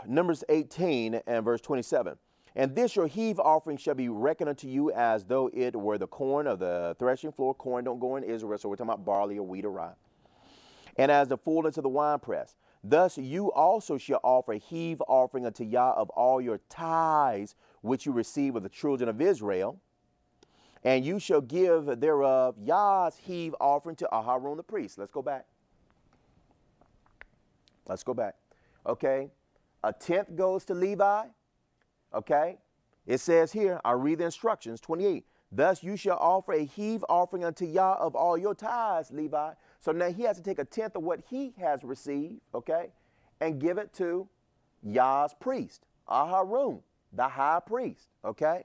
Numbers 18 and verse 27. And this your heave offering shall be reckoned unto you as though it were the corn of the threshing floor. Corn don't go in Israel, so we're talking about barley or wheat or rye. And as the fullness of the winepress. Thus you also shall offer a heave offering unto Yah of all your tithes which you receive of the children of Israel. And you shall give thereof Yah's heave offering to Aharon the priest. Let's go back. Let's go back. Okay. A tenth goes to Levi. Okay. It says here, I'll read the instructions, 28. Thus you shall offer a heave offering unto Yah of all your tithes, Levi. So now he has to take a tenth of what he has received, okay, and give it to Yah's priest, Aharon, the high priest, okay?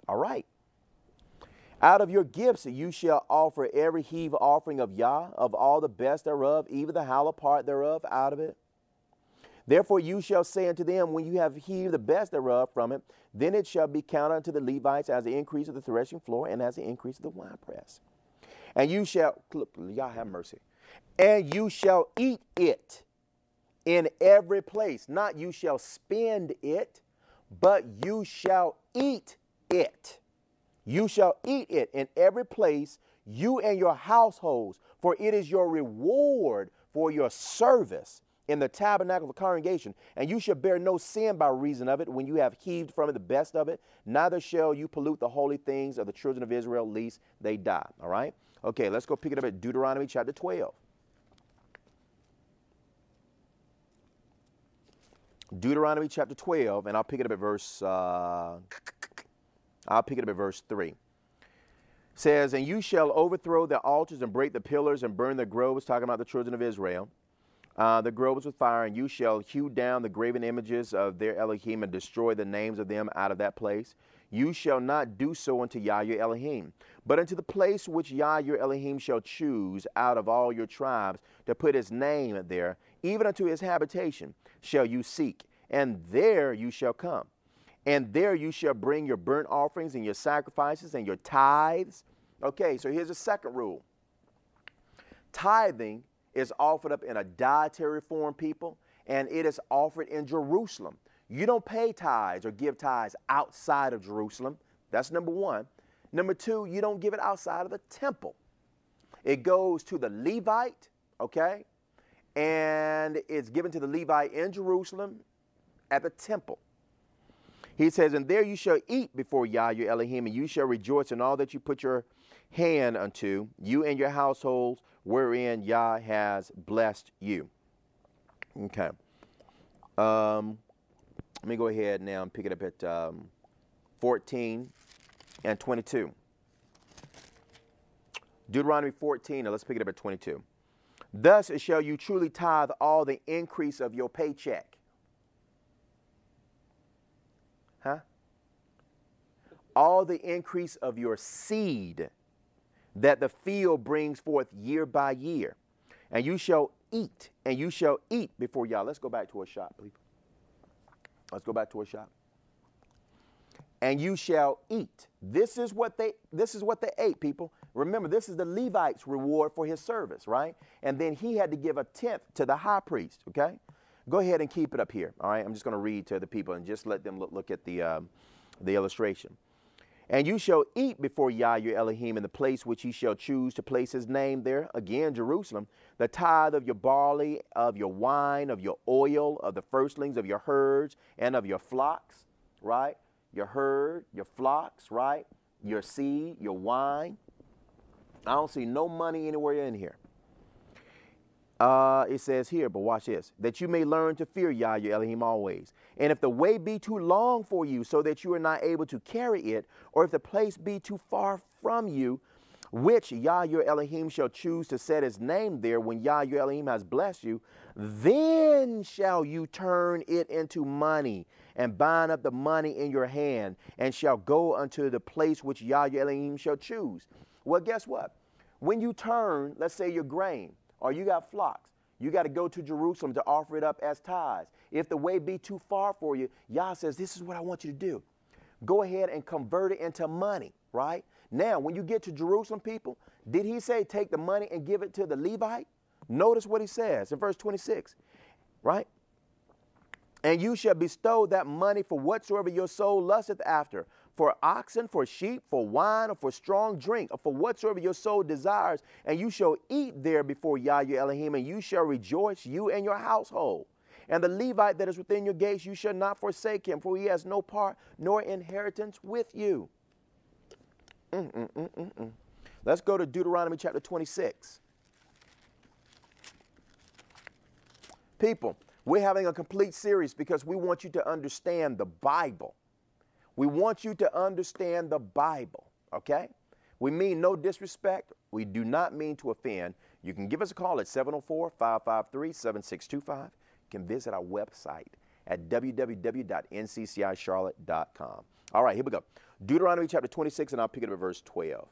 All right. Out of your gifts you shall offer every heave offering of Yah, of all the best thereof, even the hallowed part thereof out of it. Therefore you shall say unto them, when you have heaved the best thereof from it, then it shall be counted unto the Levites as the increase of the threshing floor and as the increase of the winepress. And you shall, look, Yah have mercy, and you shall eat it in every place. Not you shall spend it, but you shall eat it. You shall eat it in every place, you and your households, for it is your reward for your service in the tabernacle of the congregation. And you shall bear no sin by reason of it when you have heaved from it the best of it. Neither shall you pollute the holy things of the children of Israel, lest they die. All right? Okay, let's go pick it up at Deuteronomy chapter 12. Deuteronomy chapter 12, and I'll pick it up at verse 3. It says, and you shall overthrow the altars and break the pillars and burn the groves, talking about the children of Israel, the groves with fire, and you shall hew down the graven images of their Elohim and destroy the names of them out of that place. You shall not do so unto Yah your Elohim, but unto the place which Yah your Elohim shall choose out of all your tribes to put his name there, even unto his habitation shall you seek, and there you shall come. And there you shall bring your burnt offerings and your sacrifices and your tithes. Okay, so here's the second rule. Tithing is offered up in a dietary form, people, and it is offered in Jerusalem. You don't pay tithes or give tithes outside of Jerusalem. That's number one. Number two, you don't give it outside of the temple. It goes to the Levite, okay? And it's given to the Levite in Jerusalem at the temple. He says, and there you shall eat before Yah your Elohim, and you shall rejoice in all that you put your hand unto, you and your households, wherein Yah has blessed you. Okay. Let me go ahead now and pick it up at 14 and 22. Deuteronomy 14, and let's pick it up at 22. Thus shall you truly tithe all the increase of your paycheck. Huh? All the increase of your seed that the field brings forth year by year. And you shall eat, and you shall eat before Yah. Let's go back to a shop, please. Let's go back to a shop. And you shall eat. This is what they ate, people. Remember, this is the Levite's reward for his service, right? And then he had to give a tenth to the high priest, okay? Go ahead and keep it up here, all right? I'm just going to read to the people and just let them look at the illustration. And you shall eat before Yah your Elohim in the place which he shall choose to place his name there, again, Jerusalem, the tithe of your barley, of your wine, of your oil, of the firstlings of your herds and of your flocks, right? Your herd, your flocks, right? Your seed, your wine. I don't see no money anywhere in here. It says here, but watch this, that you may learn to fear Yah your Elohim always. And if the way be too long for you so that you are not able to carry it, or if the place be too far from you, which Yah your Elohim shall choose to set his name there when Yah your Elohim has blessed you, then shall you turn it into money and bind up the money in your hand and shall go unto the place which Yah your Elohim shall choose. Well, guess what? When you turn, let's say your grain, or you got flocks, you got to go to Jerusalem to offer it up as tithes. If the way be too far for you, Yah says, this is what I want you to do. Go ahead and convert it into money, right? Now, when you get to Jerusalem, people, did he say take the money and give it to the Levite? Notice what he says in verse 26, right? And you shall bestow that money for whatsoever your soul lusteth after, for oxen, for sheep, for wine, or for strong drink, or for whatsoever your soul desires. And you shall eat there before Yah your Elohim, and you shall rejoice, you and your household. And the Levite that is within your gates, you shall not forsake him, for he has no part nor inheritance with you. Let's go to Deuteronomy chapter 26. People, we're having a complete series because we want you to understand the Bible. We want you to understand the Bible, okay? We mean no disrespect. We do not mean to offend. You can give us a call at 704-553-7625. You can visit our website at www.nccischarlotte.com. All right, here we go. Deuteronomy chapter 26, and I'll pick it up at verse 12.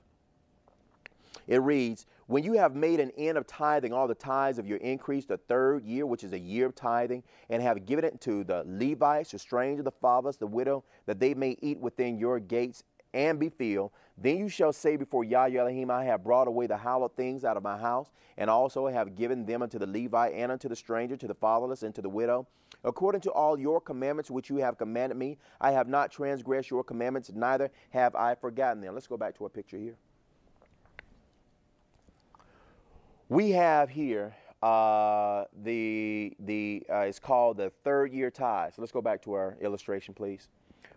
It reads, when you have made an end of tithing all the tithes of your increase the third year, which is a year of tithing, and have given it to the Levites, the stranger, the fatherless, the widow, that they may eat within your gates and be filled, then you shall say before Yah your Elohim, I have brought away the hallowed things out of my house, and also have given them unto the Levite, and unto the stranger, to the fatherless, and to the widow. According to all your commandments which you have commanded me, I have not transgressed your commandments, neither have I forgotten them. Let's go back to our picture here. We have here it's called the third year tithe. So let's go back to our illustration, please.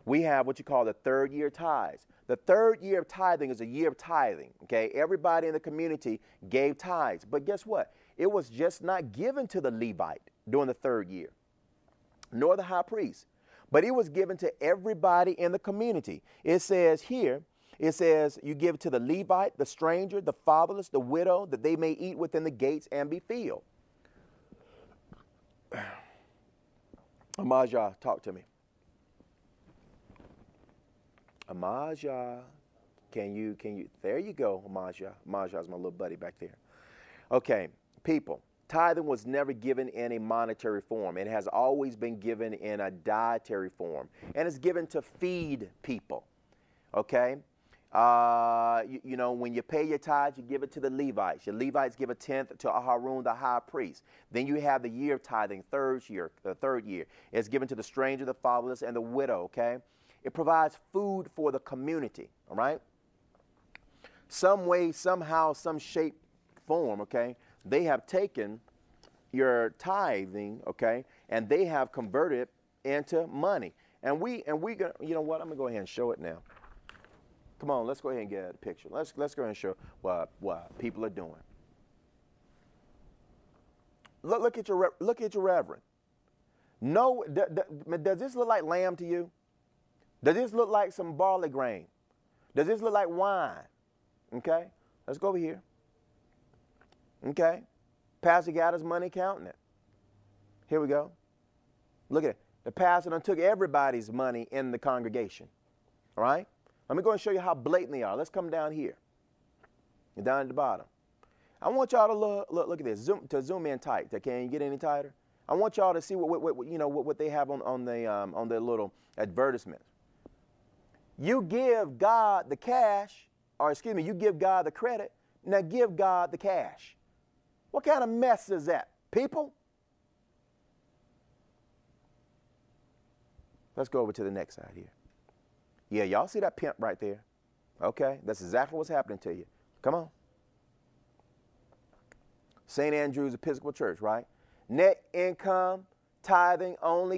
We have what you call the third year tithes. The third year of tithing is a year of tithing. Okay, everybody in the community gave tithes, but guess what? It was just not given to the Levite during the third year, nor the high priest, but it was given to everybody in the community. It says here. It says you give it to the Levite, the stranger, the fatherless, the widow, that they may eat within the gates and be filled. Amajah, talk to me. Amajah, can you, there you go, Amajah. Amajah's my little buddy back there. Okay, people, tithing was never given in a monetary form. It has always been given in a dietary form, and it's given to feed people, okay? You know, when you pay your tithes, you give it to the Levites. Your Levites give a tenth to Aharon, the high priest. Then you have the year of tithing, the third year. It's given to the stranger, the fatherless, and the widow, okay? It provides food for the community, all right? Some way, somehow, some shape, form, okay? They have taken your tithing, okay, and they have converted it into money. And we gonna, you know what? I'm gonna go ahead and show it now. Come on, let's go ahead and get a picture. Let's go ahead and show what people are doing. Look at your reverend. No, does this look like lamb to you? Does this look like some barley grain? Does this look like wine? Okay, let's go over here. Okay, pastor got his money counting it. Here we go. Look at it. The pastor done took everybody's money in the congregation. All right. Let me go and show you how blatant they are. Let's come down here. You're down at the bottom. I want y'all to look at this. Zoom in tight. Can you get any tighter? I want y'all to see what they have on their little advertisements. You give God the cash, or excuse me, you give God the credit. Now give God the cash. What kind of mess is that, people? Let's go over to the next side here. Yeah, y'all see that pimp right there? Okay, that's exactly what's happening to you. Come on. St. Andrew's Episcopal Church, right? Net income, tithing only.